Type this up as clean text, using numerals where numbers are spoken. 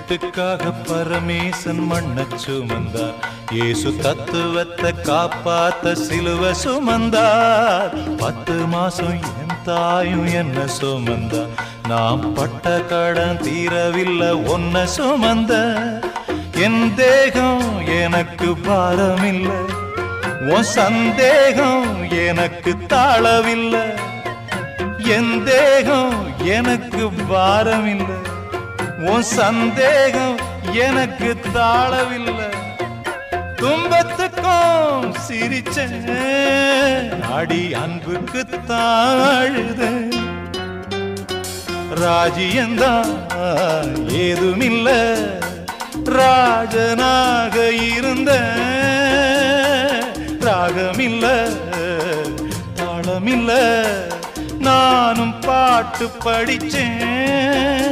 வீட்டுக்காக பரமேசன் மண்ண சுமந்தார், இயேசு தத்துவத்தை காப்பாத்த சிலுவை சுமந்தார். 10 மாசம் என் தாயும் என்ன சுமந்தார், நாம் பட்ட கடன் தீரவில்லை ஒன்ன சுமந்த. என் தேகம் எனக்கு பாரமில்லை, உன் சந்தேகம் எனக்கு தாளவில்லை. என் தேகம் எனக்கு பாரமில்லை, உன் சந்தேகம் எனக்கு தாளவில்லை. துன்பத்துக்கும் சிரிச்சேன், அடி அன்புக்கு தாழுத. ராஜ்யந்தான் ஏதுமில்ல, ராஜனாக இருந்த. ராகமில்ல தாளமில்ல, நானும் பாட்டு படிச்சேன்.